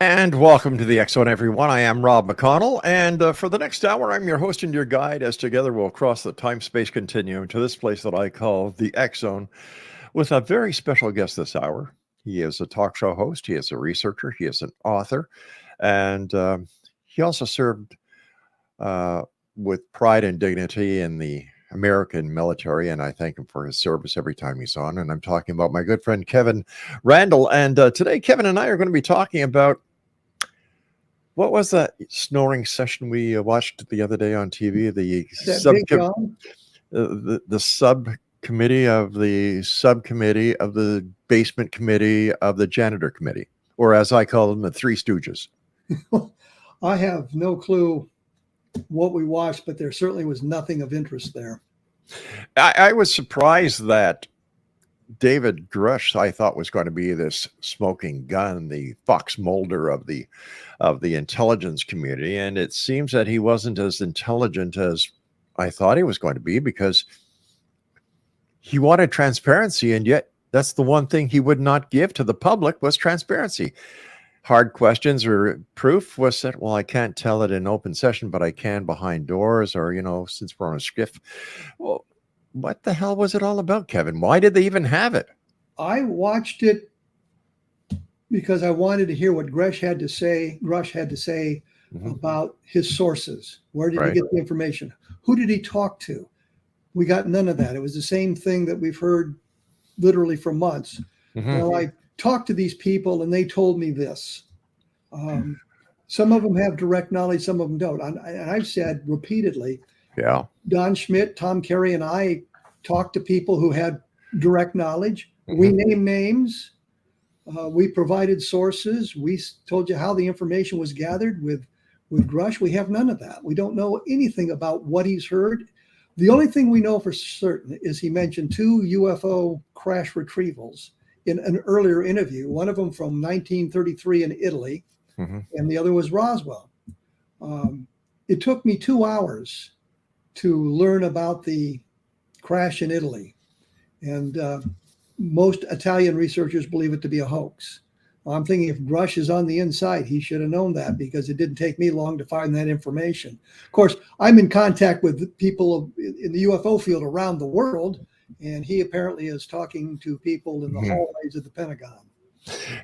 And welcome to the X Zone, everyone. I am Rob McConnell, and for the next hour, I'm your host and your guide as together we'll cross the time-space continuum to this place that I call the X Zone with a very special guest this hour. He is a talk show host, he is a researcher, he is an author, and he also served with pride and dignity in the American military, and I thank him for his service every time he's on. And I'm talking about my good friend Kevin Randle. And today, Kevin and I are going to be talking about what was that snoring session we watched the other day on TV? The subcommittee of the basement committee of the janitor committee, or as I call them, the Three Stooges. I have no clue what we watched, but there certainly was nothing of interest there. I was surprised that David Grush, I thought, was going to be this smoking gun, the Fox Mulder of the intelligence community, and it seems that he wasn't as intelligent as I thought he was going to be, because he wanted transparency, and yet that's the one thing he would not give to the public was transparency. Hard questions or proof was that, well, I can't tell it in open session, but I can behind doors, or, since we're on a skiff. Well, what the hell was it all about, Kevin? Why did they even have it? I watched it because I wanted to hear what Grush had to say about his sources. Where did he get the information? Who did he talk to? We got none of that. It was the same thing that we've heard literally for months. Well, I talked to these people and they told me this. Some of them have direct knowledge, some of them don't. And I've said repeatedly, Don Schmidt, Tom Carey, and I talked to people who had direct knowledge. We named names. We provided sources. We told you how the information was gathered with Grush. We have none of that. We don't know anything about what he's heard. The only thing we know for certain is he mentioned 2 UFO crash retrievals in an earlier interview, one of them from 1933 in Italy, and the other was Roswell. It took me 2 hours to learn about the crash in Italy. And most Italian researchers believe it to be a hoax. I'm thinking if Grush is on the inside, he should have known that, because it didn't take me long to find that information. Of course, I'm in contact with people in the UFO field around the world, and he apparently is talking to people in the hallways of the Pentagon.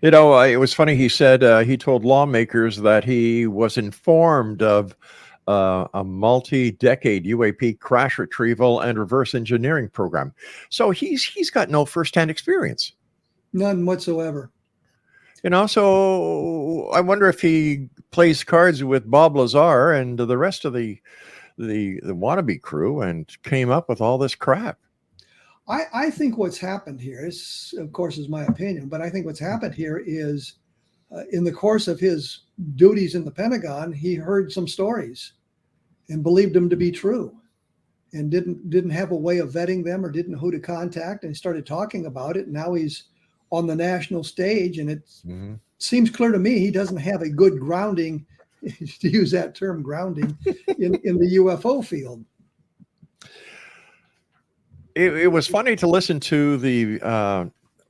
It was funny. He said he told lawmakers that he was informed of a multi-decade UAP crash retrieval and reverse engineering program. So he's got no firsthand experience. None whatsoever. So I wonder if he plays cards with Bob Lazar and the rest of the wannabe crew and came up with all this crap. I think what's happened here is, of course, is my opinion, but I think what's happened here is in the course of his duties in the Pentagon, he heard some stories and believed them to be true, and didn't have a way of vetting them or didn't know who to contact, and he started talking about it. And now he's on the national stage, and it seems clear to me he doesn't have a good grounding, to use that term, grounding, in the UFO field. It was funny to listen to the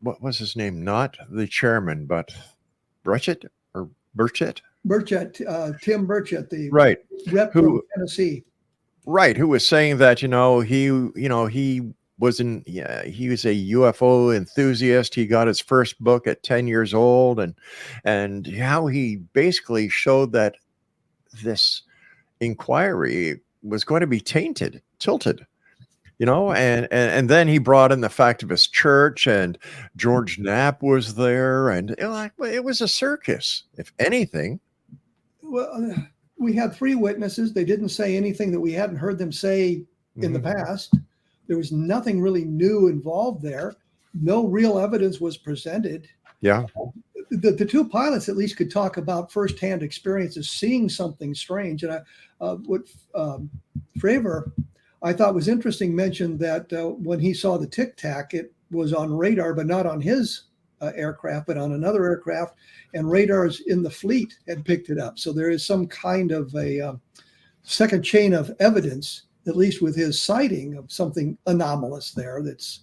what was his name? Not the chairman, but Burchett. Tim Burchett, the rep from Tennessee. Right, who was saying that he was he was a UFO enthusiast. He got his first book at 10 years old, and how he basically showed that this inquiry was going to be tilted. And then he brought in the fact of his church, and George Knapp was there, and it was a circus, if anything. Well, we had 3 witnesses. They didn't say anything that we hadn't heard them say in the past. There was nothing really new involved there. No real evidence was presented. Yeah. The 2 pilots at least could talk about firsthand experiences, seeing something strange. And what Fravor, I thought was interesting, mentioned that when he saw the Tic Tac, it was on radar, but not on his aircraft, but on another aircraft, and radars in the fleet had picked it up. So there is some kind of a second chain of evidence, at least with his sighting, of something anomalous there that's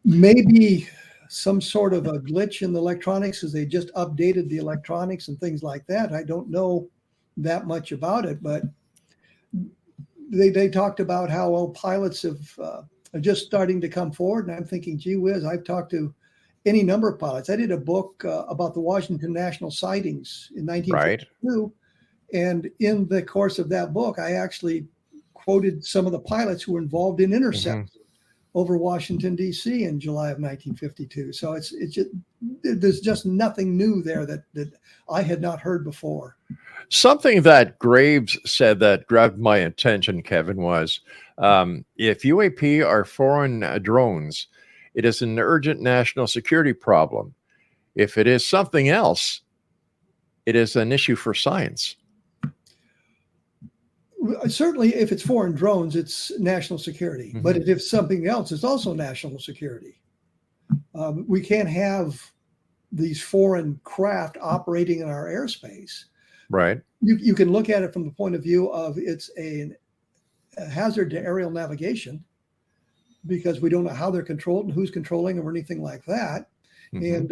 maybe some sort of a glitch in the electronics as they just updated the electronics and things like that. I don't know that much about it, but they talked about how all pilots are just starting to come forward. And I'm thinking, gee whiz, I've talked to any number of pilots. I did a book about the Washington National sightings in 1942. And in the course of that book, I actually quoted some of the pilots who were involved in intercepts over Washington, D.C. in July of 1952. So it's just, there's just nothing new there that I had not heard before. Something that Graves said that grabbed my attention, Kevin, was if UAP are foreign drones, it is an urgent national security problem. If it is something else, it is an issue for science. Certainly, if it's foreign drones, it's national security. But if it's something else, it's also national security. We can't have these foreign craft operating in our airspace. Right. You can look at it from the point of view of it's a hazard to aerial navigation because we don't know how they're controlled and who's controlling them or anything like that. And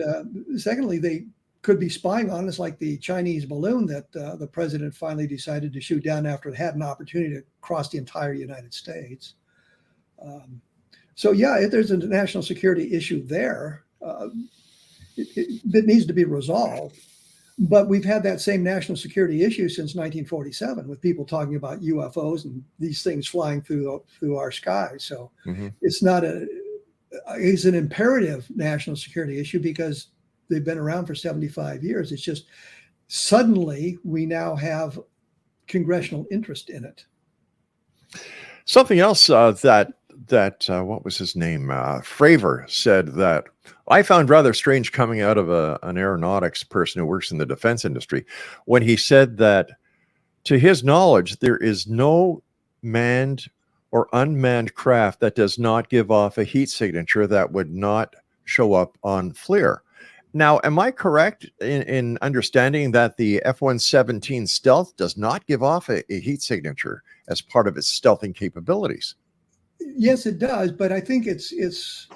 secondly, they could be spying on us, like the Chinese balloon that the president finally decided to shoot down after it had an opportunity to cross the entire United States. So yeah, there's a national security issue there that needs to be resolved. But we've had that same national security issue since 1947 with people talking about UFOs and these things flying through our skies. So it's an imperative national security issue because they've been around for 75 years. It's just suddenly we now have congressional interest in it. Something else that what was his name? Fravor said that I found rather strange coming out of an aeronautics person who works in the defense industry when he said that, to his knowledge, there is no manned or unmanned craft that does not give off a heat signature that would not show up on FLIR. Now, am I correct in understanding that the F-117 stealth does not give off a heat signature as part of its stealthing capabilities? Yes, it does, but I think it's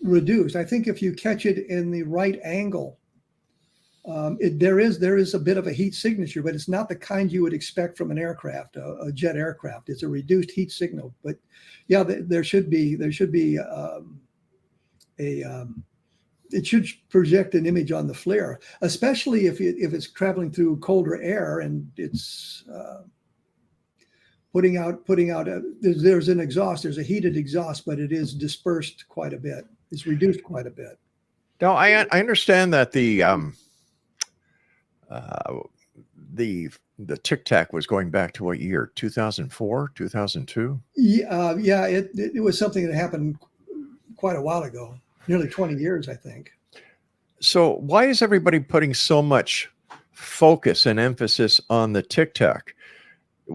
reduced. I think if you catch it in the right angle, there is a bit of a heat signature, but it's not the kind you would expect from an aircraft, a jet aircraft. It's a reduced heat signal. But yeah, there should be it should project an image on the FLIR, especially if it's traveling through colder air and it's putting out there's an exhaust, there's a heated exhaust, but it is dispersed quite a bit. It's reduced quite a bit. Now, I understand that the Tic Tac was going back to what year? 2004, 2002? Yeah, it was something that happened quite a while ago. Nearly 20 years, I think. So why is everybody putting so much focus and emphasis on the Tic Tac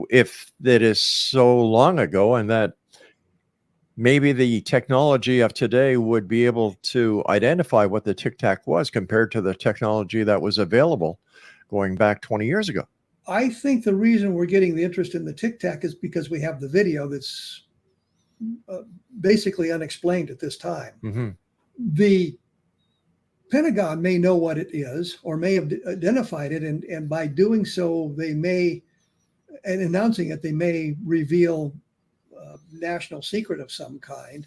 if that is so long ago, and that maybe the technology of today would be able to identify what the Tic Tac was compared to the technology that was available going back 20 years ago? I think the reason we're getting the interest in the Tic Tac is because we have the video that's basically unexplained at this time. The Pentagon may know what it is or may have identified it, and by doing so, they may, and announcing it, they may reveal national secret of some kind.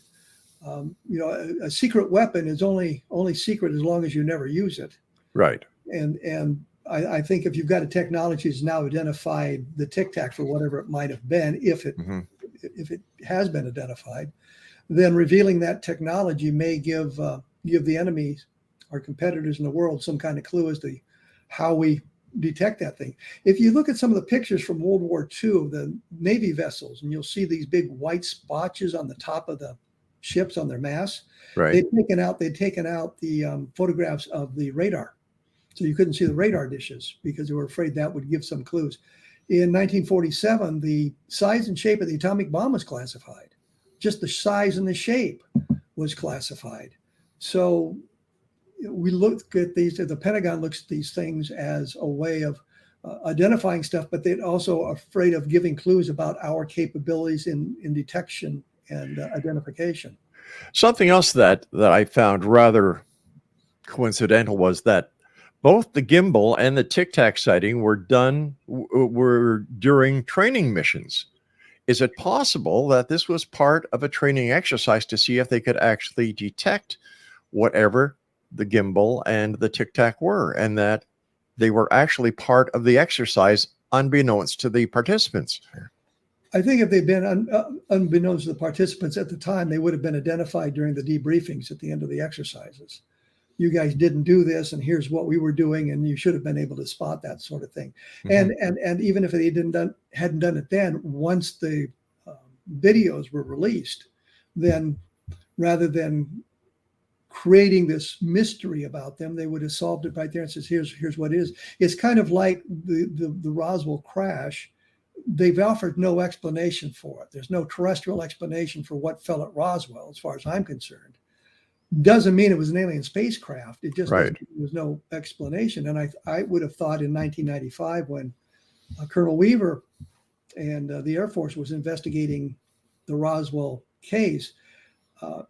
A secret weapon is only secret as long as you never use it. Right. And I think if you've got a technology that's now identified the Tic Tac for whatever it might have been, if it has been identified, then revealing that technology may give the enemies, our competitors in the world, some kind of clue as to how we detect that thing. If you look at some of the pictures from World War II of the Navy vessels, and you'll see these big white spotches on the top of the ships on their masts, right, they'd taken out the photographs of the radar. So you couldn't see the radar dishes because they were afraid that would give some clues. In 1947, the size and shape of the atomic bomb was classified. Just the size and the shape was classified. So we look at these, the Pentagon looks at these things as a way of identifying stuff, but they're also afraid of giving clues about our capabilities in detection and identification. Something else that I found rather coincidental was that both the gimbal and the Tic Tac sighting were during training missions. Is it possible that this was part of a training exercise to see if they could actually detect whatever the gimbal and the Tic Tac were, and that they were actually part of the exercise unbeknownst to the participants? I think if they'd been unbeknownst to the participants at the time, they would have been identified during the debriefings at the end of the exercises. You guys didn't do this, and here's what we were doing, and you should have been able to spot that sort of thing. Mm-hmm. And even if they hadn't done it then, once the videos were released, then rather than creating this mystery about them, they would have solved it right there and says, here's what it is. It's kind of like the Roswell crash. They've offered no explanation for it. There's no terrestrial explanation for what fell at Roswell, as far as I'm concerned. Doesn't mean it was an alien spacecraft. It just there was no explanation. And I would have thought in 1995, when Colonel Weaver and the Air Force was investigating the Roswell case,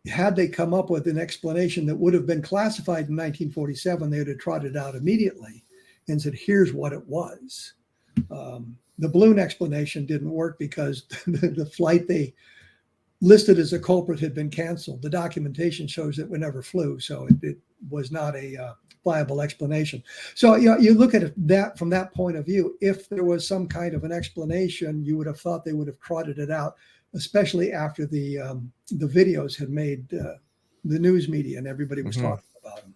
had they come up with an explanation that would have been classified in 1947, they would have trotted out immediately and said, here's what it was. The balloon explanation didn't work because the flight they listed as a culprit had been canceled. The documentation shows that we never flew, so it was not a viable explanation. So you look at that from that point of view. If there was some kind of an explanation, you would have thought they would have trotted it out, especially after the videos had made the news media and everybody was talking about them.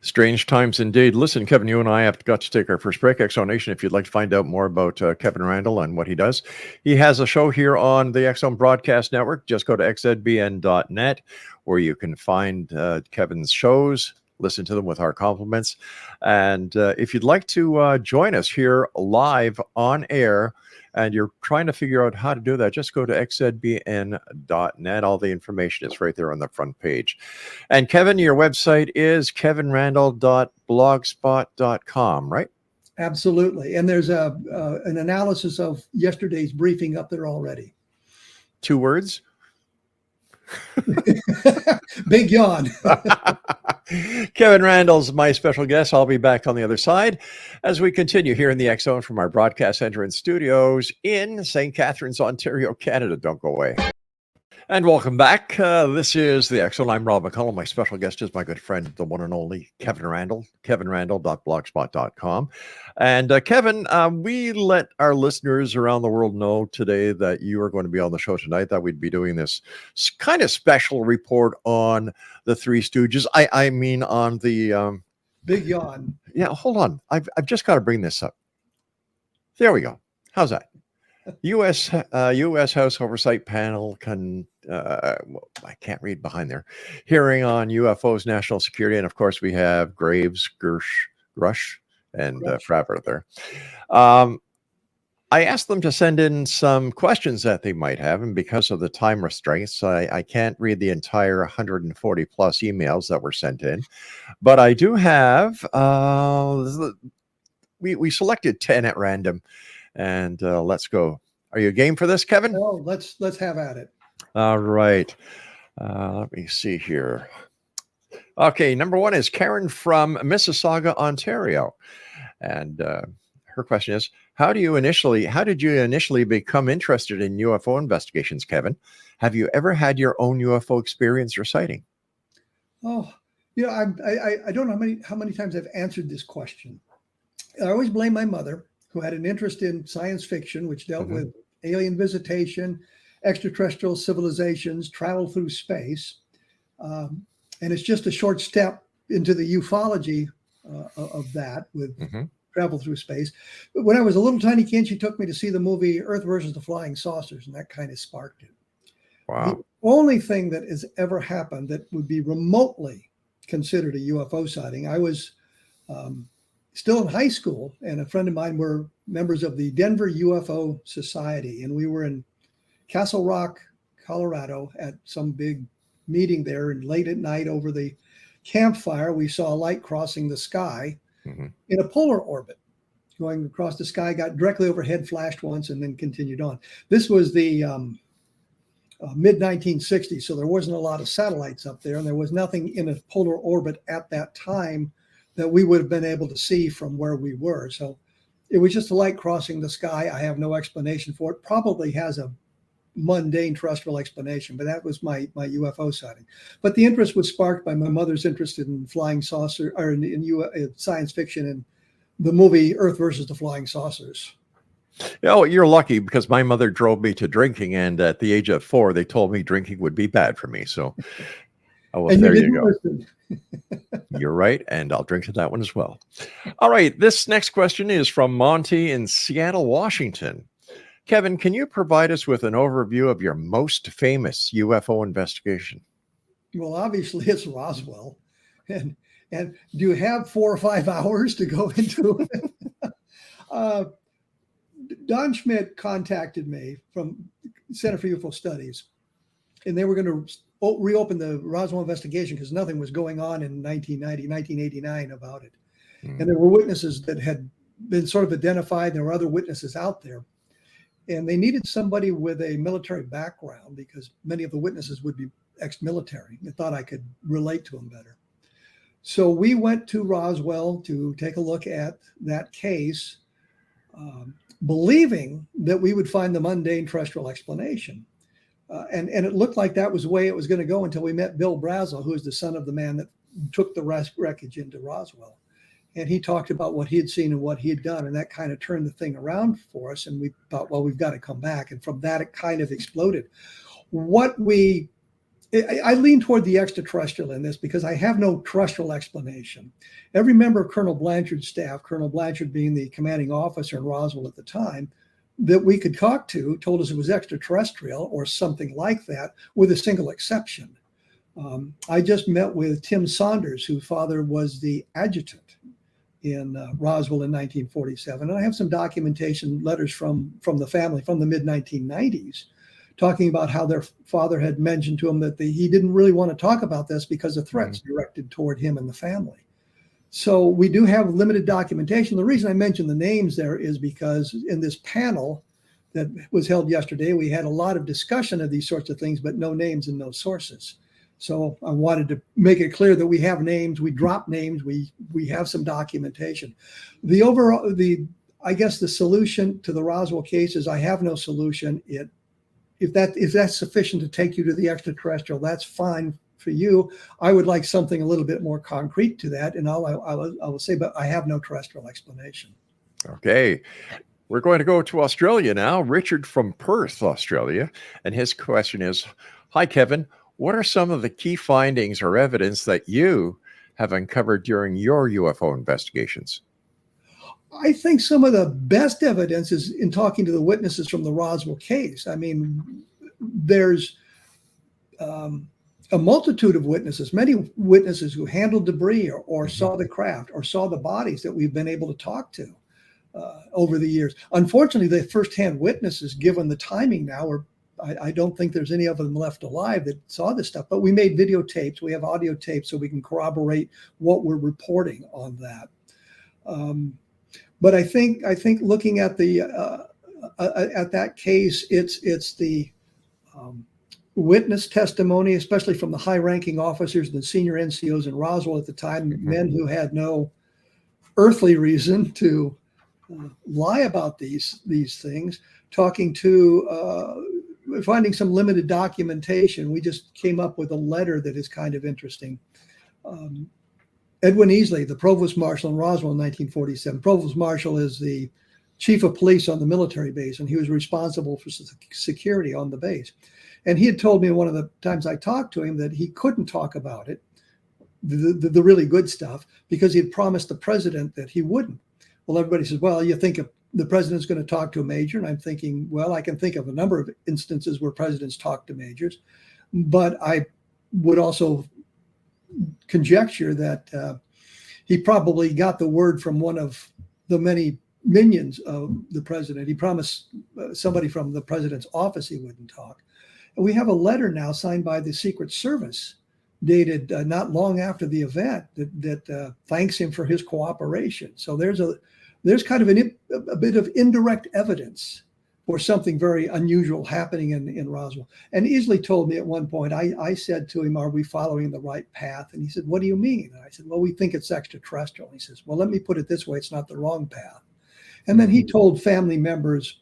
Strange times indeed. Listen, Kevin, you and I have got to take our first break. X Zone Nation, if you'd like to find out more about Kevin Randle and what he does, he has a show here on the X Zone Broadcast Network. Just go to xzbn.net, where you can find Kevin's shows, listen to them with our compliments. And if you'd like to join us here live on air, and you're trying to figure out how to do that, just go to xzbn.net. All the information is right there on the front page. And Kevin, your website is kevinrandle.blogspot.com, right? Absolutely. And there's an analysis of yesterday's briefing up there already. 2 words? Big yawn. Kevin Randle's my special guest. I'll be back on the other side as we continue here in the X Zone from our broadcast center and studios in St. Catharines, Ontario, Canada. Don't go away. And welcome back. This is the X Zone. I'm Rob McConnell. My special guest is my good friend, the one and only Kevin Randle, kevinrandle.blogspot.com. And Kevin, we let our listeners around the world know today that you are going to be on the show tonight, that we'd be doing this kind of special report on the Three Stooges. I mean on the... Big yawn. Yeah, hold on. I've just got to bring this up. There we go. How's that? U.S. House Oversight Panel I can't read behind there. Hearing on UFOs, national security, and of course we have Graves, Grush, and Fravor there. I asked them to send in some questions that they might have, and because of the time restraints, I can't read the entire 140 plus emails that were sent in, but I do have. We selected 10 at random. And let's go. Are you game for this, Kevin? Oh, let's have at it. All right. Let me see here. Okay, number 1 is Karen from Mississauga, Ontario. And her question is, how did you initially become interested in UFO investigations, Kevin? Have you ever had your own UFO experience or sighting? Oh, I don't know how many times I've answered this question. I always blame my mother, who had an interest in science fiction, which dealt with alien visitation, extraterrestrial civilizations, travel through space. And it's just a short step into the ufology of that with travel through space. But when I was a little tiny kid, she took me to see the movie Earth versus the Flying Saucers, and that kind of sparked it. Wow. The only thing that has ever happened that would be remotely considered a UFO sighting, I was still in high school, and a friend of mine were members of the Denver UFO Society, and we were in Castle Rock, Colorado at some big meeting there, and late at night over the campfire, we saw a light crossing the sky in a polar orbit, going across the sky, got directly overhead, flashed once, and then continued on. This was the mid 1960s, so there wasn't a lot of satellites up there, and there was nothing in a polar orbit at that time that we would have been able to see from where we were. So it was just a light crossing the sky. I have no explanation for it. Probably has a mundane terrestrial explanation, but that was my UFO sighting. But the interest was sparked by my mother's interest in flying saucer, or in science fiction, and the movie Earth versus the Flying Saucers. Oh, you're lucky, because my mother drove me to drinking, and at the age of 4, they told me drinking would be bad for me. So, oh, well, And there you you didn't go. listen. You're right, and I'll drink to that one as well. All right, this next question is from Monty in Seattle, Washington. Kevin, can you provide us with an overview of your most famous UFO investigation? Well, obviously it's Roswell, and do you have 4 or 5 hours to go into it? Don Schmidt contacted me from Center for UFO Studies, and they were going to reopen the Roswell investigation because nothing was going on in 1989 about it. And there were witnesses that had been sort of identified. There were other witnesses out there. And they needed somebody with a military background because many of the witnesses would be ex-military. They thought I could relate to them better. So we went to Roswell to take a look at that case, believing that we would find the mundane terrestrial explanation. And it looked like that was the way it was going to go until we met Bill Brazel, who is the son of the man that took the wreckage into Roswell. And he talked about what he had seen and what he had done. And that kind of turned the thing around for us. And we thought, well, we've got to come back. And from that, it kind of exploded. I lean toward the extraterrestrial in this because I have no terrestrial explanation. Every member of Colonel Blanchard's staff, Colonel Blanchard being the commanding officer in Roswell at the time, that we could talk to told us it was extraterrestrial or something like that, with a single exception. I just met with Tim Saunders, whose father was the adjutant in Roswell in 1947. And I have some documentation, letters from the family from the mid-1990s, talking about how their father had mentioned to him that he didn't really want to talk about this because of threats directed toward him and the family. So we do have limited documentation. The reason I mentioned the names there is because in this panel that was held yesterday, we had a lot of discussion of these sorts of things, but no names and no sources. So I wanted to make it clear that we have names, we drop names, we have some documentation. I guess the solution to the Roswell case is I have no solution. If that's sufficient to take you to the extraterrestrial, that's fine for you. I would like something a little bit more concrete to that, and I will say, but I have no terrestrial explanation. Okay. We're going to go to Australia now. Richard from Perth, Australia. And his question is, hi, Kevin. What are some of the key findings or evidence that you have uncovered during your UFO investigations? I think some of the best evidence is in talking to the witnesses from the Roswell case. I mean, there's a multitude of witnesses, many witnesses who handled debris or saw the craft or saw the bodies that we've been able to talk to over the years. Unfortunately, the firsthand witnesses, given the timing now, I don't think there's any of them left alive that saw this stuff, but we made videotapes. We have audio tapes so we can corroborate what we're reporting on that. But I think looking at at that case, it's the witness testimony, especially from the high-ranking officers and the senior NCOs in Roswell at the time, men who had no earthly reason to lie about these things. Talking to finding some limited documentation, we just came up with a letter that is kind of interesting. Edwin Easley, the provost marshal in Roswell in 1947. Provost marshal is the chief of police on the military base, and he was responsible for security on the base. And he had told me one of the times I talked to him that he couldn't talk about it, the really good stuff, because he had promised the president that he wouldn't. Well, everybody says, well, you think the president's going to talk to a major? And I'm thinking, well, I can think of a number of instances where presidents talk to majors, but I would also conjecture that he probably got the word from one of the many minions of the president. He promised somebody from the president's office he wouldn't talk. And we have a letter now signed by the Secret Service, dated not long after the event, that thanks him for his cooperation. So there's kind of a bit of indirect evidence for something very unusual happening in Roswell. And Easley told me at one point, I said to him, are we following the right path? And he said, what do you mean? And I said, well, we think it's extraterrestrial. And he says, well, let me put it this way. It's not the wrong path. And then he told family members,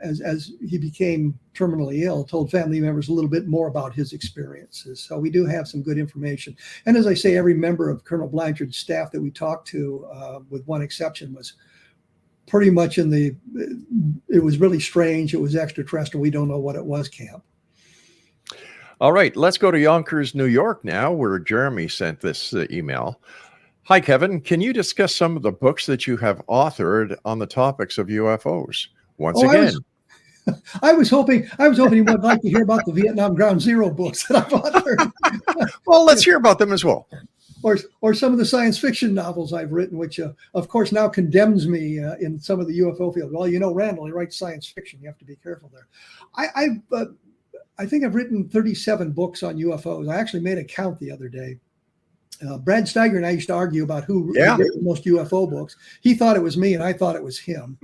as he became terminally ill, told family members a little bit more about his experiences. So we do have some good information. And as I say, every member of Colonel Blanchard's staff that we talked to, with one exception, was pretty much it was really strange. It was extraterrestrial. We don't know what it was camp. All right, let's go to Yonkers, New York now, where Jeremy sent this email. Hi, Kevin. Can you discuss some of the books that you have authored on the topics of UFOs? Once again. I was hoping you would like to hear about the Vietnam Ground Zero books that I've authored. Well, let's hear about them as well. Or some of the science fiction novels I've written, which, of course, now condemns me in some of the UFO field. Well, Randle, he writes science fiction. You have to be careful there. I think I've written 37 books on UFOs. I actually made a count the other day. Brad Steiger and I used to argue about who wrote the most UFO books. He thought it was me, and I thought it was him.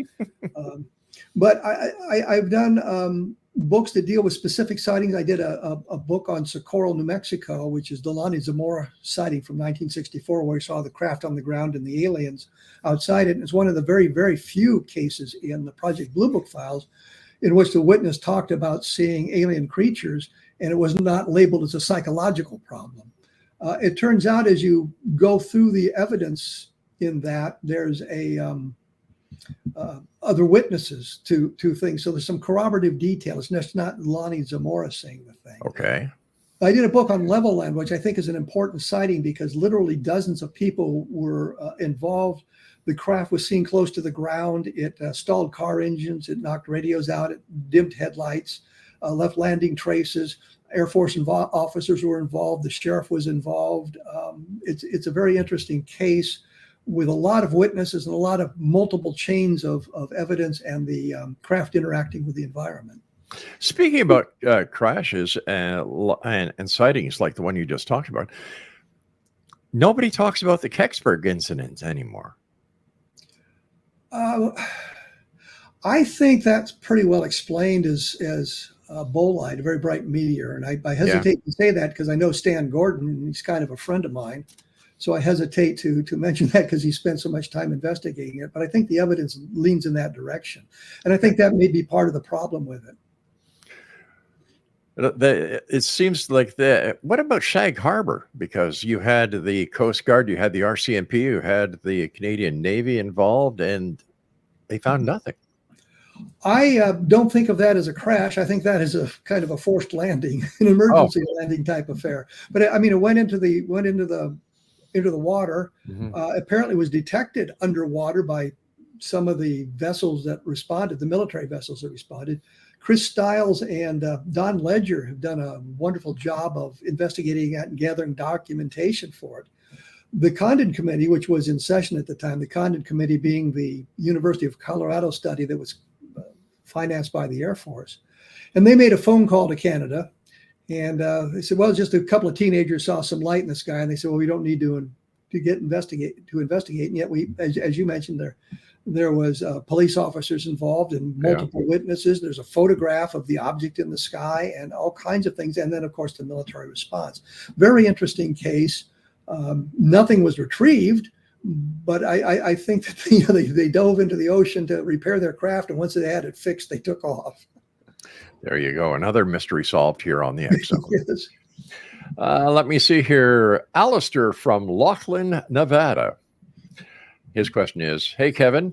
But I've done books that deal with specific sightings. I did a book on Socorro, New Mexico, which is the Lonnie Zamora sighting from 1964, where we saw the craft on the ground and the aliens outside it. And it's one of the very, very few cases in the Project Blue Book files in which the witness talked about seeing alien creatures, and it was not labeled as a psychological problem. It turns out, as you go through the evidence in that, there's other witnesses to things. So there's some corroborative detail. It's just not Lonnie Zamora saying the thing. Okay. I did a book on Level Land, which I think is an important sighting because literally dozens of people were involved. The craft was seen close to the ground. It stalled car engines. It knocked radios out. It dimmed headlights, left landing traces. Air Force officers were involved. The sheriff was involved. It's a very interesting case with a lot of witnesses and a lot of multiple chains of evidence and the craft interacting with the environment. Speaking about crashes and sightings like the one you just talked about, nobody talks about the Kecksburg incident anymore. I think that's pretty well explained as bolide, a very bright meteor. And I hesitate to say that because I know Stan Gordon, and he's kind of a friend of mine. So I hesitate to mention that because he spent so much time investigating it. But I think the evidence leans in that direction. And I think that may be part of the problem with it. It seems like what about Shag Harbor? Because you had the Coast Guard, you had the RCMP, you had the Canadian Navy involved, and they found nothing. I don't think of that as a crash. I think that is a kind of a forced landing, an emergency landing type affair. But I mean, it went into the water. Mm-hmm. Apparently, was detected underwater by some of the vessels that responded, the military vessels that responded. Chris Stiles and Don Ledger have done a wonderful job of investigating that and gathering documentation for it. The Condon Committee, which was in session at the time, the Condon Committee being the University of Colorado study that was financed by the Air Force, and they made a phone call to Canada, and they said, well, just a couple of teenagers saw some light in the sky, and they said, well, we don't need to investigate, and yet we, as you mentioned, there was police officers involved and multiple witnesses. There's a photograph of the object in the sky and all kinds of things. And then, of course, the military response. Very interesting case. Nothing was retrieved, but I think that they dove into the ocean to repair their craft. And once they had it fixed, they took off. There you go. Another mystery solved here on the X Zone. Yes. Let me see here. Alistair from Laughlin, Nevada. His question is, hey, Kevin,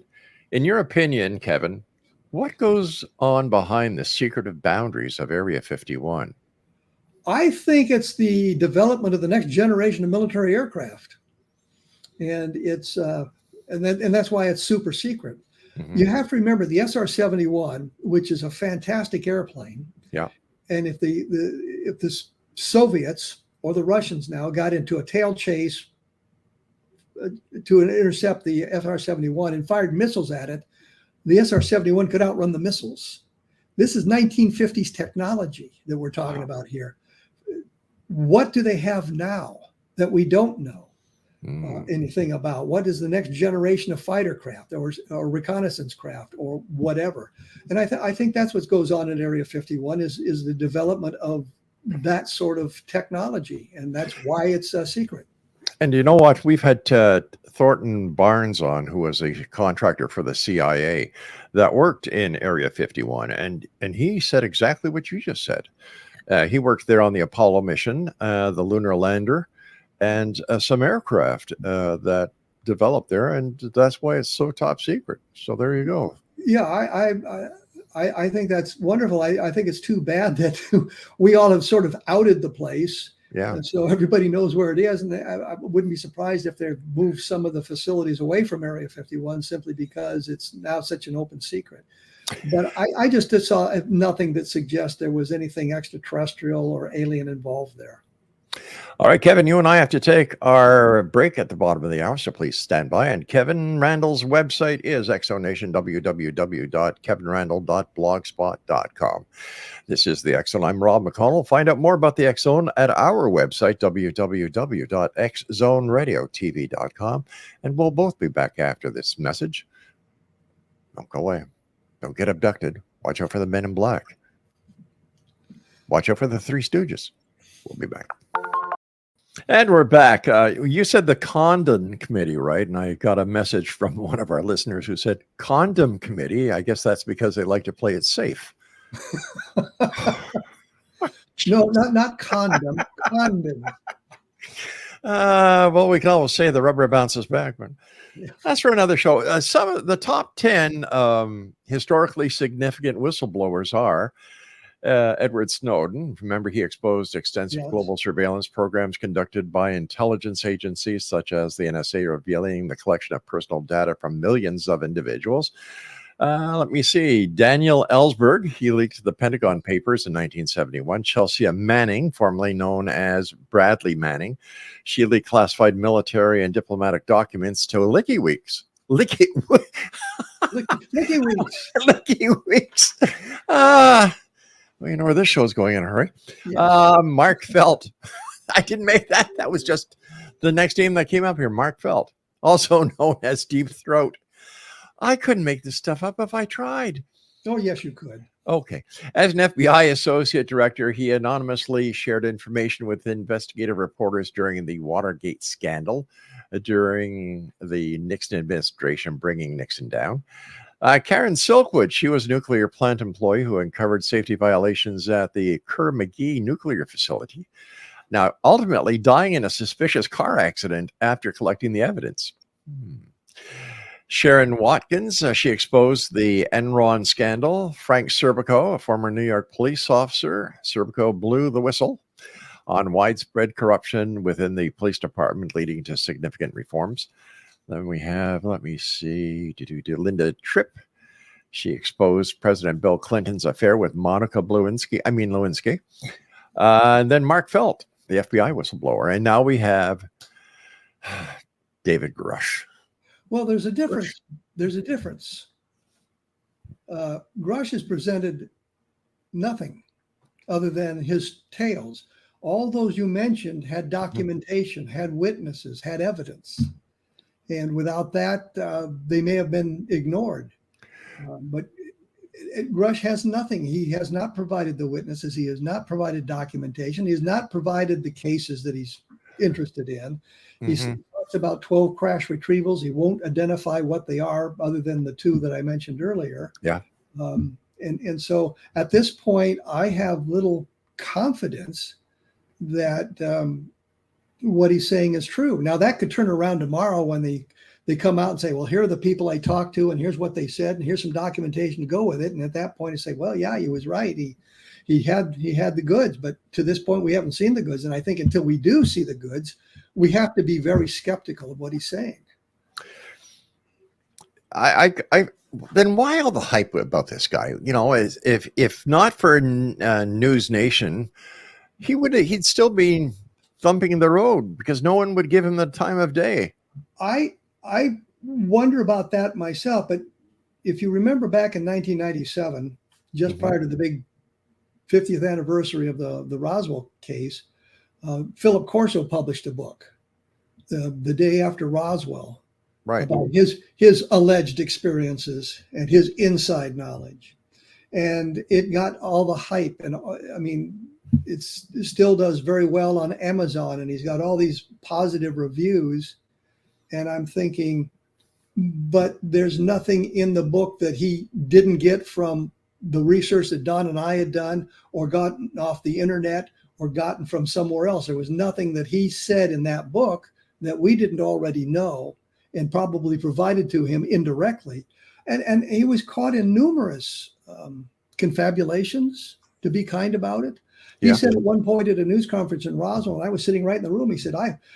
in your opinion, Kevin, what goes on behind the secretive boundaries of Area 51? I think it's the development of the next generation of military aircraft. And it's and that's why it's super secret. Mm-hmm. You have to remember the SR-71, which is a fantastic airplane. Yeah. And if the Soviets or the Russians now got into a tail chase to intercept the SR-71 and fired missiles at it, the SR-71 could outrun the missiles. This is 1950s technology that we're talking about here. What do they have now that we don't know? anything about. What is the next generation of fighter craft or reconnaissance craft or whatever? And I think that's what goes on in Area 51 is the development of that sort of technology, and that's why it's a secret. And you know what? We've had Thornton Barnes on, who was a contractor for the CIA that worked in Area 51, and he said exactly what you just said. He worked there on the Apollo mission, the lunar lander, and some aircraft that developed there, and that's why it's so top secret. So there you go. Yeah, I think that's wonderful. I think it's too bad that we all have sort of outed the place. Yeah. And so everybody knows where it is. And I wouldn't be surprised if they've moved some of the facilities away from Area 51 simply because it's now such an open secret. But I just saw nothing that suggests there was anything extraterrestrial or alien involved there. All right, Kevin, you and I have to take our break at the bottom of the hour, so please stand by. And Kevin Randle's website is Exonation, www.kevinrandle.blogspot.com. This is the X Zone. I'm Rob McConnell. Find out more about the X Zone at our website, www.xzoneradiotv.com. And we'll both be back after this message. Don't go away. Don't get abducted. Watch out for the men in black. Watch out for the Three Stooges. We'll be back. And we're back. You said the condom committee, right? And I got a message from one of our listeners who said condom committee. I guess that's because they like to play it safe. No, not condom. Condom. Well, we can always say the rubber bounces back, but that's for another show. Some of the top 10 historically significant whistleblowers are Edward Snowden. Remember, he exposed extensive global surveillance programs conducted by intelligence agencies such as the NSA, revealing the collection of personal data from millions of individuals. Let me see. Daniel Ellsberg, he leaked the Pentagon Papers in 1971. Chelsea Manning, formerly known as Bradley Manning, she leaked classified military and diplomatic documents to WikiLeaks. WikiLeaks. Well, you know where this show's going in a hurry. Yeah. Mark Felt. I didn't make that. That was just the next name that came up here. Mark Felt, also known as Deep Throat. I couldn't make this stuff up if I tried. Oh, yes, you could. Okay. As an FBI associate director, he anonymously shared information with investigative reporters during the Watergate scandal, during the Nixon administration, bringing Nixon down. Karen Silkwood, she was a nuclear plant employee who uncovered safety violations at the Kerr-McGee nuclear facility. Now, ultimately dying in a suspicious car accident after collecting the evidence. Sharon Watkins, she exposed the Enron scandal. Frank Serpico, a former New York police officer, Serpico blew the whistle on widespread corruption within the police department, leading to significant reforms. Then we have, let me see, Linda Tripp. She exposed President Bill Clinton's affair with Monica Lewinsky. And then Mark Felt, the FBI whistleblower. And now we have David Grush. Well, there's a difference. There's a difference. Grush has presented nothing other than his tales. All those you mentioned had documentation, had witnesses, had evidence. And without that, they may have been ignored. But Grush has nothing. He has not provided the witnesses. He has not provided documentation. He has not provided the cases that he's interested in. He talks about 12 crash retrievals. He won't identify what they are other than the two that I mentioned earlier. Yeah. And so at this point, I have little confidence that what he's saying is true. Now that could turn around tomorrow when they come out and say, well, here are the people I talked to and here's what they said and here's some documentation to go with it. And at that point I say, well, yeah, he was right. He had the goods, but to this point we haven't seen the goods. And I think until we do see the goods, we have to be very skeptical of what he's saying. Then why all the hype about this guy? You know, if not for News Nation, he'd still be thumping the road because no one would give him the time of day. I wonder about that myself, but if you remember back in 1997, just prior to the big 50th anniversary of the Roswell case, Philip Corso published a book the day after Roswell, Right. about his alleged experiences and his inside knowledge. And it got all the hype. And I mean, it still does very well on Amazon, and he's got all these positive reviews. And I'm thinking, but there's nothing in the book that he didn't get from the research that Don and I had done, or gotten off the internet, or gotten from somewhere else. There was nothing that he said in that book that we didn't already know, and probably provided to him indirectly. And he was caught in numerous confabulations, to be kind about it. He said at one point at a news conference in Roswell, and I was sitting right in the room, he said,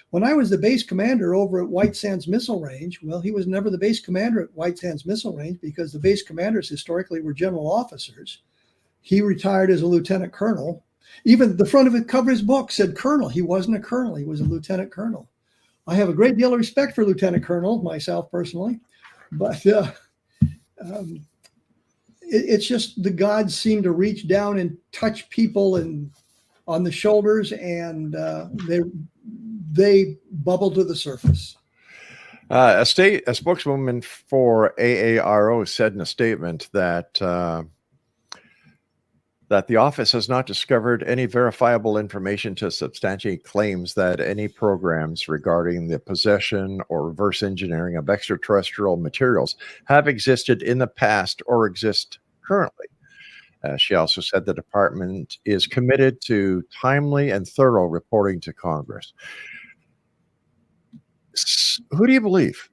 when I was the base commander over at White Sands Missile Range, well, he was never the base commander at White Sands Missile Range, because the base commanders historically were general officers. He retired as a lieutenant colonel. Even the front of it cover his book said colonel. He wasn't a colonel. He was a lieutenant colonel. I have a great deal of respect for lieutenant colonel myself personally, but it's just the gods seem to reach down and touch people and on the shoulders, and they bubble to the surface. A spokeswoman for AARO said in a statement that that the office has not discovered any verifiable information to substantiate claims that any programs regarding the possession or reverse engineering of extraterrestrial materials have existed in the past or exist currently. She also said the department is committed to timely and thorough reporting to Congress. Who do you believe?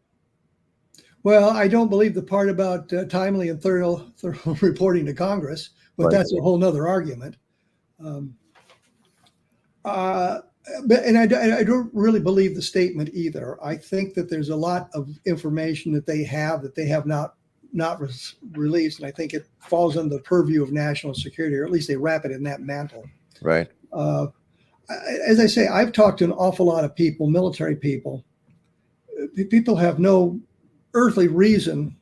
Well, I don't believe the part about timely and thorough reporting to Congress, but that's a whole nother argument. But I don't really believe the statement either. I think that there's a lot of information that they have not released, and I think it falls under the purview of national security, or at least they wrap it in that mantle. Right. As I say, I've talked to an awful lot of people, military people. People have no earthly reason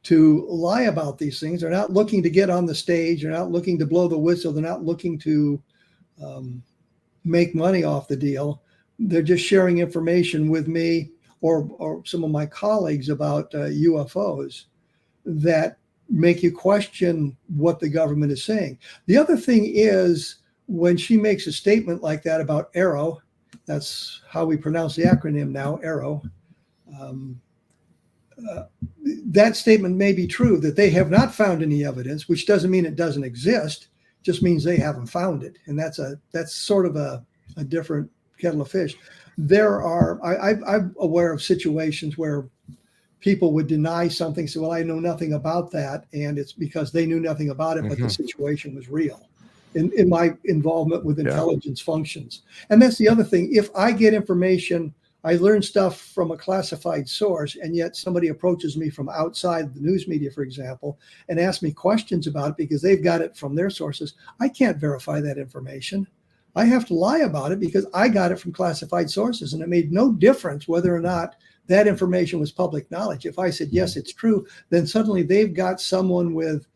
to lie about these things. They're not looking to get on the stage. They're not looking to blow the whistle. They're not looking to make money off the deal. They're just sharing information with me or some of my colleagues about UFOs that make you question what the government is saying. The other thing is, when she makes a statement like that about AARO, that's how we pronounce the acronym now, AARO, that statement may be true, that they have not found any evidence, which doesn't mean it doesn't exist, just means they haven't found it. And that's sort of a different kettle of fish. I'm aware of situations where people would deny something, say, well, I know nothing about that, and it's because they knew nothing about it, but the situation was real. In my involvement with intelligence functions. And that's the other thing. If I get information, I learn stuff from a classified source, and yet somebody approaches me from outside the news media, for example, and asks me questions about it because they've got it from their sources, I can't verify that information. I have to lie about it because I got it from classified sources, and it made no difference whether or not that information was public knowledge. If I said, yes, it's true, then suddenly they've got someone with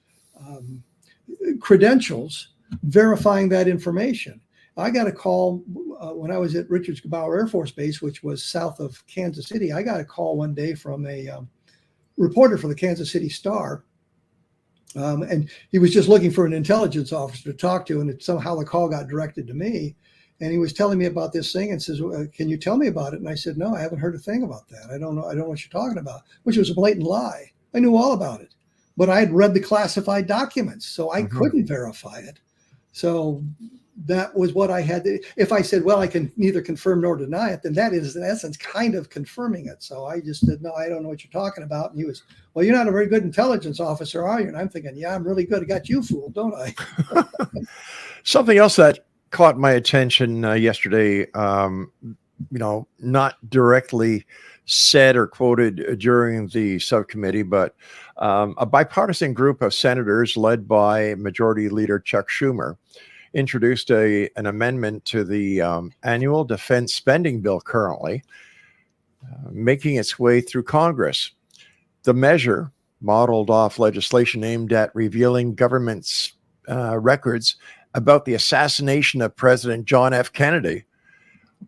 credentials verifying that information. I got a call when I was at Richards Gebaur Air Force Base, which was south of Kansas City. I got a call one day from a reporter for the Kansas City Star. And he was just looking for an intelligence officer to talk to, and somehow the call got directed to me. And he was telling me about this thing and says, well, can you tell me about it? And I said, no, I haven't heard a thing about that. I don't know what you're talking about, which was a blatant lie. I knew all about it, but I had read the classified documents, so I couldn't verify it. So that was what I had to, if I said, well, I can neither confirm nor deny it, then that is in essence kind of confirming it. So I just said, no, I don't know what you're talking about. And he was, well, you're not a very good intelligence officer, are you? And I'm thinking, yeah, I'm really good. I got you fooled, don't I? Something else that caught my attention yesterday, not directly said or quoted during the subcommittee, but a bipartisan group of senators led by Majority Leader Chuck Schumer introduced an amendment to the annual defense spending bill currently making its way through Congress. The measure, modeled off legislation aimed at revealing government's records about the assassination of President John F. Kennedy,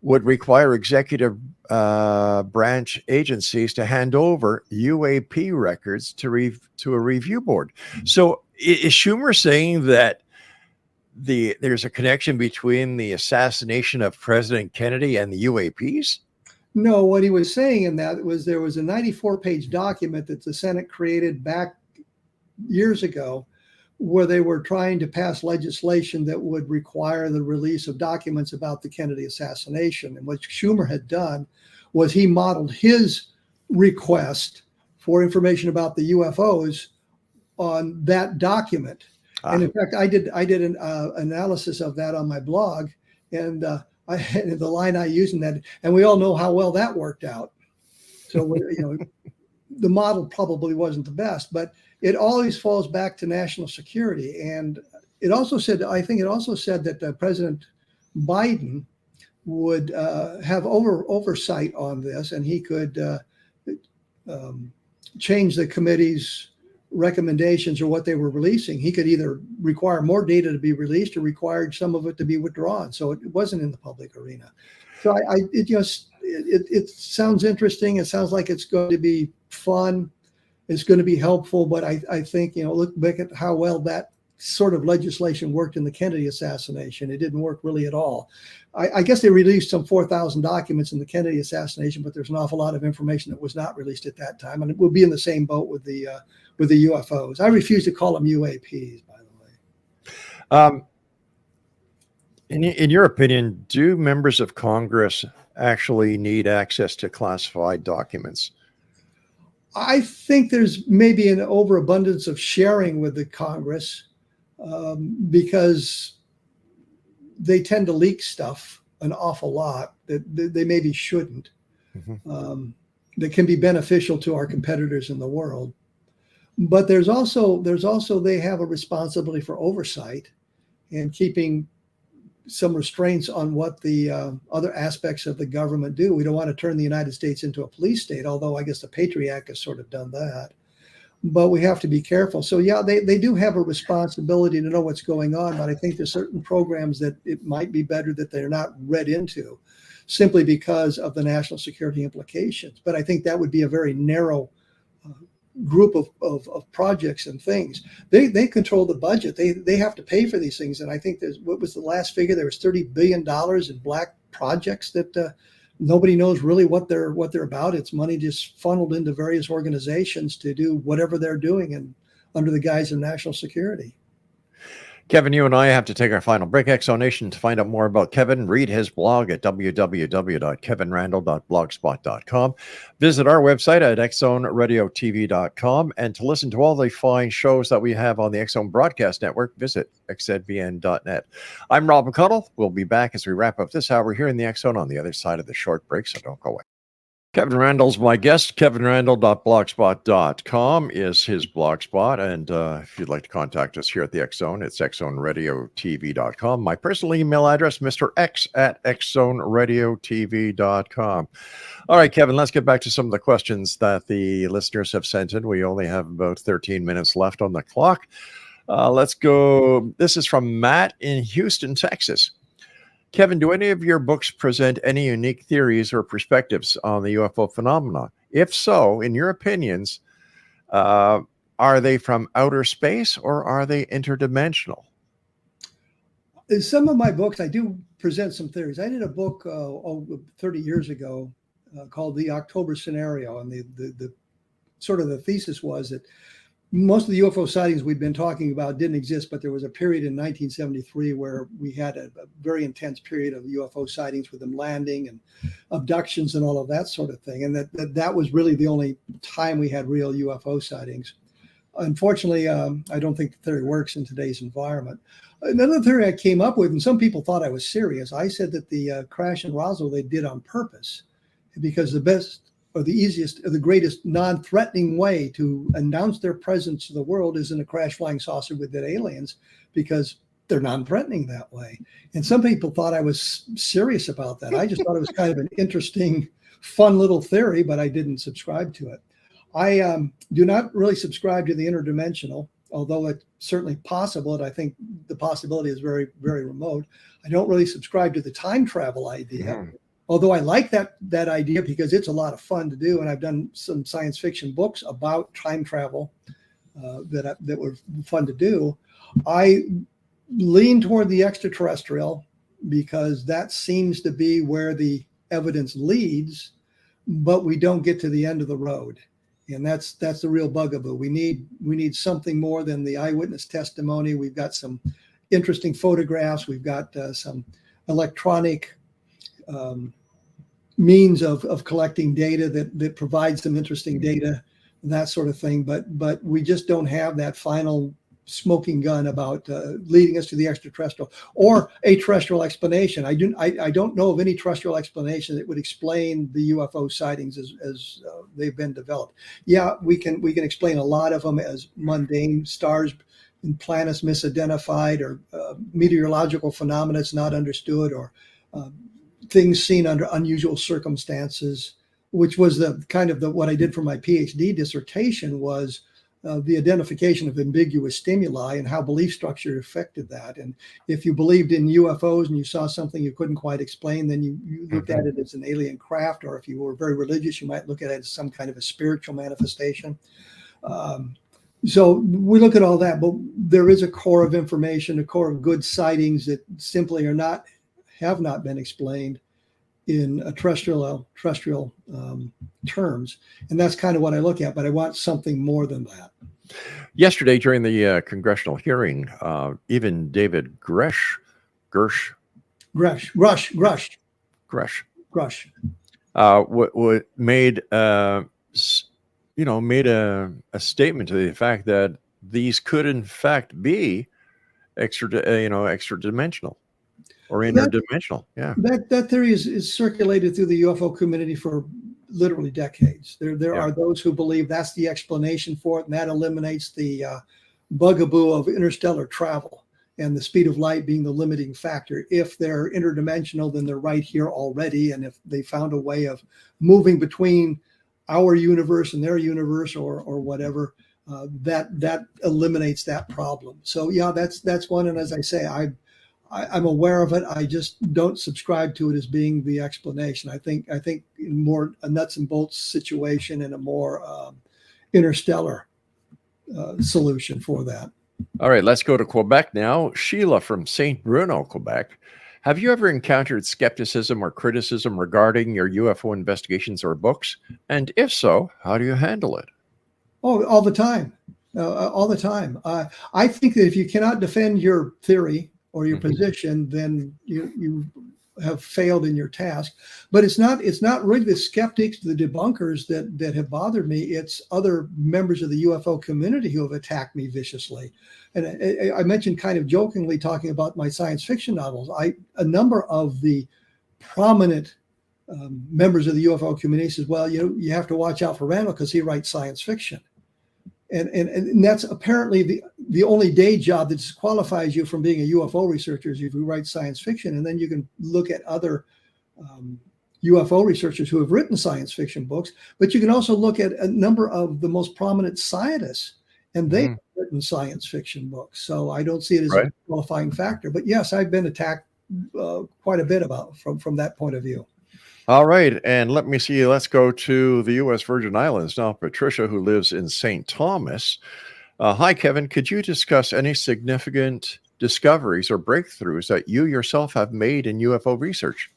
would require executive branch agencies to hand over UAP records to a review board. So is Schumer saying that there's a connection between the assassination of President Kennedy and the UAPs? No, what he was saying in that was there was a 94-page document that the Senate created back years ago where they were trying to pass legislation that would require the release of documents about the Kennedy assassination. And what Schumer had done was he modeled his request for information about the UFOs on that document. And in fact, I did an analysis of that on my blog, and the line I used in that, and we all know how well that worked out. So the model probably wasn't the best, but it always falls back to national security. And it also said, I think it also said that President Biden would have oversight on this, and he could change the committee's recommendations or what they were releasing. He could either require more data to be released or required some of it to be withdrawn. So it wasn't in the public arena. So it sounds interesting. It sounds like it's going to be fun. It's going to be helpful. But I think, look back at how well that sort of legislation worked in the Kennedy assassination. It didn't work really at all. I guess they released some 4,000 documents in the Kennedy assassination, but there's an awful lot of information that was not released at that time. And it will be in the same boat with the UFOs. I refuse to call them UAPs, by the way. In your opinion, do members of Congress actually need access to classified documents? I think there's maybe an overabundance of sharing with the Congress because they tend to leak stuff an awful lot that they maybe shouldn't. Mm-hmm. That can be beneficial to our competitors in the world. But there's also they have a responsibility for oversight and keeping some restraints on what the other aspects of the government do. We don't want to turn the United States into a police state, although I guess the Patriot Act has sort of done that. But we have to be careful. So yeah, they do have a responsibility to know what's going on, but I think there's certain programs that it might be better that they're not read into simply because of the national security implications. But I think that would be a very narrow group of projects and things. They control the budget. They have to pay for these things. And I think what was the last figure? There was $30 billion in black projects that nobody knows really what they're about. It's money just funneled into various organizations to do whatever they're doing and under the guise of national security. Kevin, you and I have to take our final break. Exonation. To find out more about Kevin, read his blog at www.kevinrandle.blogspot.com. Visit our website at xzoneradiotv.com. And to listen to all the fine shows that we have on the X Zone Broadcast Network, visit xzbn.net. I'm Rob McConnell. We'll be back as we wrap up this hour here in the X Zone on the other side of the short break, so don't go away. Kevin Randle's my guest. kevinrandle.blogspot.com is his blogspot. And if you'd like to contact us here at the X Zone, it's xzoneradiotv.com. My personal email address, Mr. X at xzoneradiotv.com. All right, Kevin, let's get back to some of the questions that the listeners have sent in. We only have about 13 minutes left on the clock. Let's go. This is from Matt in Houston, Texas. Kevin, do any of your books present any unique theories or perspectives on the UFO phenomena? If so, in your opinions, are they from outer space or are they interdimensional? In some of my books, I do present some theories. I did a book 30 years ago called The October Scenario. And the sort of the thesis was that most of the UFO sightings we've been talking about didn't exist, but there was a period in 1973 where we had a very intense period of UFO sightings with them landing and abductions and all of that sort of thing. And that was really the only time we had real UFO sightings. Unfortunately, I don't think the theory works in today's environment. Another theory I came up with, and some people thought I was serious, I said that the crash in Roswell they did on purpose because the best or the easiest or the greatest non-threatening way to announce their presence to the world is in a crash flying saucer with dead aliens because they're non-threatening that way. And some people thought I was serious about that. I just thought it was kind of an interesting, fun little theory, but I didn't subscribe to it. I do not really subscribe to the interdimensional, although it's certainly possible, and I think the possibility is very, very remote. I don't really subscribe to the time travel idea. although I like that idea because it's a lot of fun to do, and I've done some science fiction books about time travel that were fun to do. I lean toward the extraterrestrial because that seems to be where the evidence leads, but we don't get to the end of the road. And that's the real bugaboo. We need something more than the eyewitness testimony. We've got some interesting photographs. We've got some electronic means of collecting data that provides some interesting data, that sort of thing. But we just don't have that final smoking gun about leading us to the extraterrestrial or a terrestrial explanation. I don't know of any terrestrial explanation that would explain the UFO sightings as they've been developed. Yeah, we can explain a lot of them as mundane stars and planets misidentified, or meteorological phenomena that's not understood, or things seen under unusual circumstances, which was what I did for my PhD dissertation, was the identification of ambiguous stimuli and how belief structure affected that. And if you believed in UFOs and you saw something you couldn't quite explain, then you looked at it as an alien craft, or if you were very religious, you might look at it as some kind of a spiritual manifestation. So we look at all that, but there is a core of information, a core of good sightings that simply have not been explained in a terrestrial terms. And that's kind of what I look at, but I want something more than that. Yesterday, during the congressional hearing, even David Grush made a statement to the effect that these could in fact be extra dimensional or interdimensional. That theory is circulated through the UFO community for literally decades. There are those who believe that's the explanation for it, and that eliminates the bugaboo of interstellar travel and the speed of light being the limiting factor. If they're interdimensional, then they're right here already, and if they found a way of moving between our universe and their universe, or whatever, that eliminates that problem. So that's one. And as I say, I'm aware of it. I just don't subscribe to it as being the explanation. I think more a nuts and bolts situation and a more interstellar solution for that. All right, let's go to Quebec now. Sheila from St. Bruno, Quebec. Have you ever encountered skepticism or criticism regarding your UFO investigations or books? And if so, how do you handle it? Oh, all the time. All the time. I think that if you cannot defend your theory or your position, then you have failed in your task. But it's not really the skeptics, the debunkers that have bothered me. It's other members of the UFO community who have attacked me viciously. And I mentioned kind of jokingly talking about my science fiction novels. A number of the prominent members of the UFO community says, well, you have to watch out for Randle because he writes science fiction. And that's apparently the only day job that disqualifies you from being a UFO researcher is if you write science fiction. And then you can look at other UFO researchers who have written science fiction books, but you can also look at a number of the most prominent scientists, and they've written science fiction books. So I don't see it as a qualifying factor. But yes, I've been attacked quite a bit from that point of view. All right. And let me see. Let's go to the U.S. Virgin Islands now. Patricia, who lives in St. Thomas. Hi, Kevin. Could you discuss any significant discoveries or breakthroughs that you yourself have made in UFO research?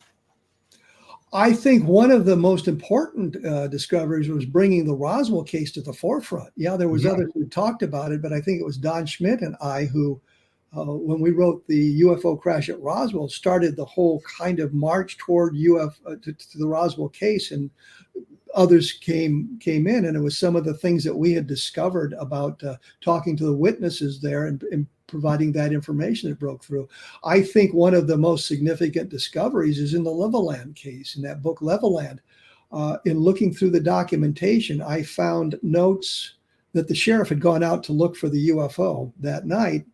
I think one of the most important discoveries was bringing the Roswell case to the forefront. Yeah, there was others who talked about it, but I think it was Don Schmidt and I who, when we wrote the UFO crash at Roswell, started the whole kind of march toward to the Roswell case, and others came in, and it was some of the things that we had discovered about talking to the witnesses there and providing that information that broke through. I think one of the most significant discoveries is in the Levelland case, in that book Levelland. In looking through the documentation, I found notes that the sheriff had gone out to look for the UFO that night.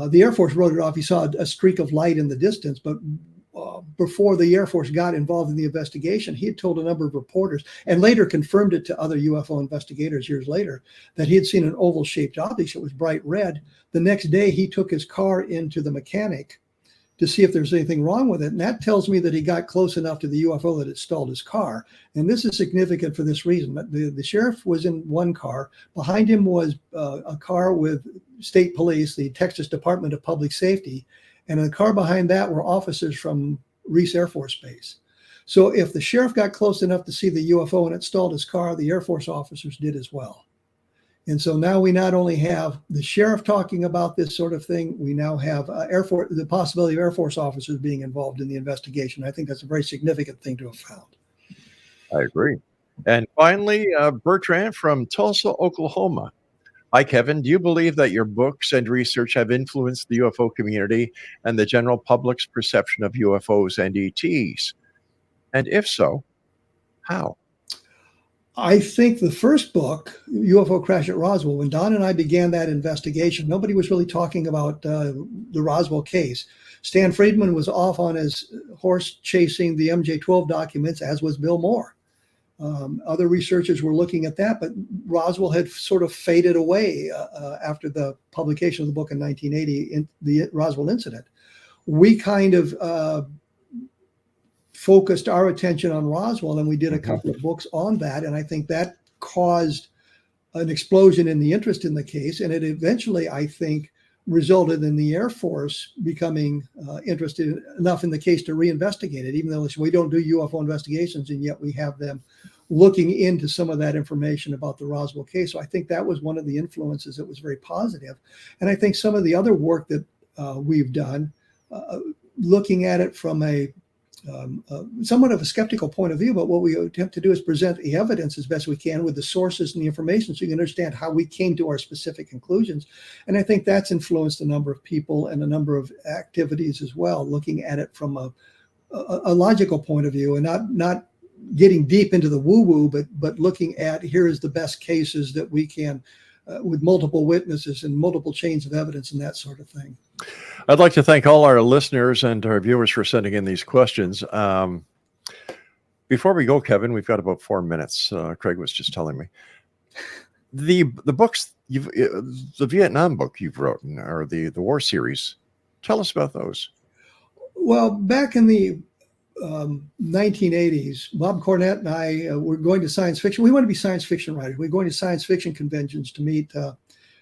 The Air Force wrote it off. He saw a streak of light in the distance, but before the Air Force got involved in the investigation, he had told a number of reporters, and later confirmed it to other UFO investigators years later, that he had seen an oval-shaped object that was bright red. The next day, he took his car into the mechanic, to see if there's anything wrong with it. And that tells me that he got close enough to the UFO that it stalled his car. And this is significant for this reason. The sheriff was in one car. Behind him was a car with state police, the Texas Department of Public Safety. And in the car behind that were officers from Reese Air Force Base. So if the sheriff got close enough to see the UFO and it stalled his car, the Air Force officers did as well. And so now we not only have the sheriff talking about this sort of thing, we now have the possibility of Air Force officers being involved in the investigation. I think that's a very significant thing to have found. I agree. And finally, Bertrand from Tulsa, Oklahoma. Hi, Kevin. Do you believe that your books and research have influenced the UFO community and the general public's perception of UFOs and ETs? And if so, how? I think the first book, UFO Crash at Roswell, when Don and I began that investigation, nobody was really talking about the Roswell case. Stan Friedman was off on his horse chasing the MJ-12 documents, as was Bill Moore. Other researchers were looking at that, but Roswell had sort of faded away after the publication of the book in 1980, in the Roswell incident. We kind of focused our attention on Roswell, and we did a couple of books on that. And I think that caused an explosion in the interest in the case. And it eventually, I think, resulted in the Air Force becoming interested enough in the case to reinvestigate it, even though we don't do UFO investigations, and yet we have them looking into some of that information about the Roswell case. So I think that was one of the influences that was very positive. And I think some of the other work that we've done, looking at it from a somewhat of a skeptical point of view, but what we attempt to do is present the evidence as best we can with the sources and the information so you can understand how we came to our specific conclusions. And I think that's influenced a number of people and a number of activities as well, looking at it from a logical point of view and not getting deep into the woo-woo, but looking at here is the best cases that we can with multiple witnesses and multiple chains of evidence and that sort of thing. I'd like to thank all our listeners and our viewers for sending in these questions. Before we go, Kevin, we've got about 4 minutes. Craig was just telling me. The books, the Vietnam book you've written, or the war series, tell us about those. Well, back in the 1980s, Bob Cornett and I were going to science fiction. We want to be science fiction writers. We're going to science fiction conventions to meet.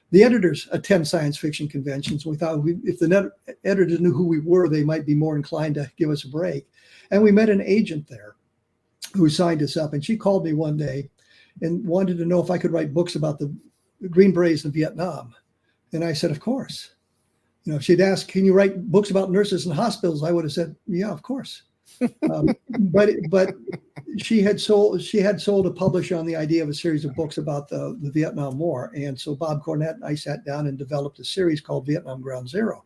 The editors attend science fiction conventions. We thought if the editors knew who we were, they might be more inclined to give us a break. And we met an agent there who signed us up. And she called me one day and wanted to know if I could write books about the Green Berets in Vietnam. And I said, of course. You know, if she'd asked, can you write books about nurses in hospitals? I would have said, yeah, of course. But she had sold a publisher on the idea of a series of books about the Vietnam War. And so Bob Cornett and I sat down and developed a series called Vietnam Ground Zero.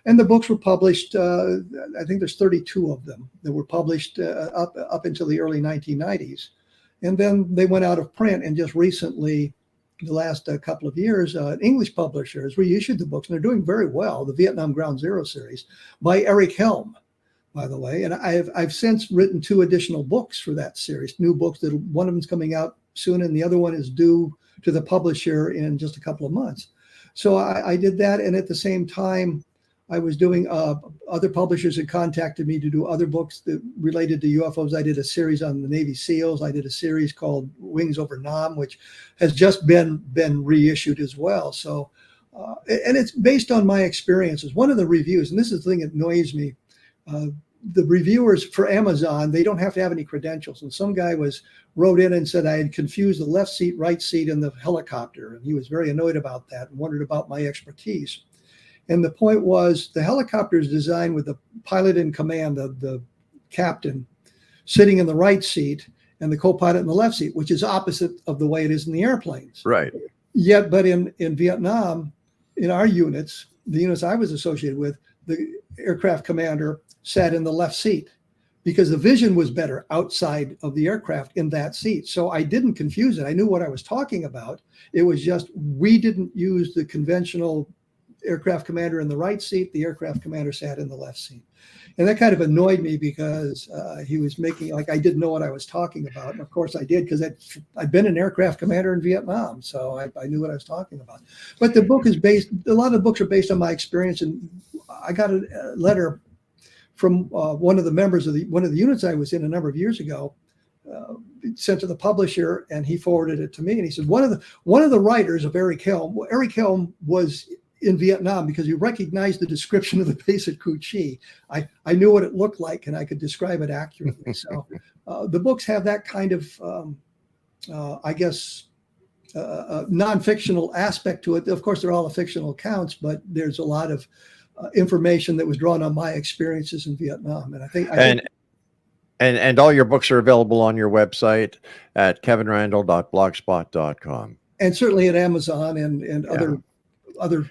And the books were published, I think there's 32 of them that were published up until the early 1990s. And then they went out of print, and just recently, the last couple of years, English publishers reissued the books, and they're doing very well. The Vietnam Ground Zero series by Eric Helm, by the way. And I've since written 2 additional books for that series, new books that one of them's coming out soon, and the other one is due to the publisher in just a couple of months. So I did that, and at the same time, I was doing, other publishers had contacted me to do other books that related to UFOs. I did a series on the Navy SEALs. I did a series called Wings Over Nam, which has just been reissued as well. So, and it's based on my experiences. One of the reviews, and this is the thing that annoys me, the reviewers for Amazon, they don't have to have any credentials. And some guy wrote in and said I had confused the left seat, right seat in the helicopter. And he was very annoyed about that and wondered about my expertise. And the point was, the helicopter is designed with the pilot in command, the captain, sitting in the right seat and the co-pilot in the left seat, which is opposite of the way it is in the airplanes. Right. Yet, but in Vietnam, in our units, the units I was associated with, the aircraft commander sat in the left seat because the vision was better outside of the aircraft in that seat. So I didn't confuse it. I knew what I was talking about. It was just we didn't use the conventional aircraft commander in the right seat. The aircraft commander sat in the left seat. And that kind of annoyed me because he was making like I didn't know what I was talking about. And of course I did, because I'd been an aircraft commander in Vietnam. So I knew what I was talking about. But the book is a lot of the books are based on my experience. And I got a letter from one of the members of one of the units I was in a number of years ago. Sent to the publisher, and he forwarded it to me. And he said, one of the writers of Eric Helm. Well, Eric Helm was in Vietnam because he recognized the description of the base at Cu Chi. I knew what it looked like, and I could describe it accurately. So the books have that kind of, I guess, non-fictional aspect to it. Of course, they're all fictional accounts, but there's a lot of information that was drawn on my experiences in Vietnam. And I think And all your books are available on your website at kevinrandle.blogspot.com. And certainly at Amazon and other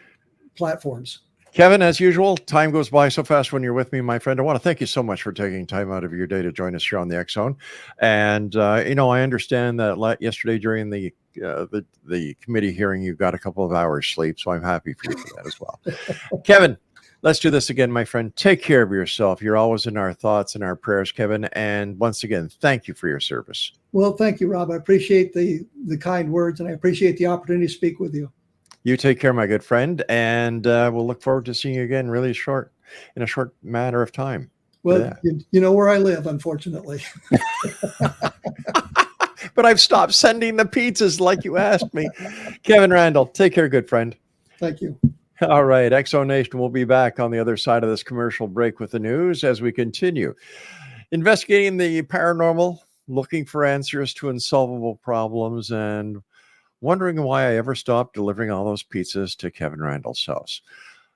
platforms. Kevin, as usual, time goes by so fast when you're with me, my friend. I want to thank you so much for taking time out of your day to join us here on the X Zone. And I understand that yesterday during the committee hearing, you got a couple of hours sleep, so I'm happy for you for that as well. Kevin, let's do this again, my friend. Take care of yourself. You're always in our thoughts and our prayers, Kevin. And once again, thank you for your service. Well, thank you, Rob. I appreciate the kind words, and I appreciate the opportunity to speak with you. You take care, my good friend, and we'll look forward to seeing you again in a short matter of time. Well, you know where I live, unfortunately. But I've stopped sending the pizzas like you asked me. Kevin Randle, take care, good friend. Thank you. All right, X Zone Nation will be back on the other side of this commercial break with the news as we continue investigating the paranormal, looking for answers to unsolvable problems, and wondering why I ever stopped delivering all those pizzas to Kevin Randle's house.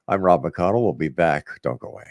I'm Rob McConnell. We'll be back. Don't go away.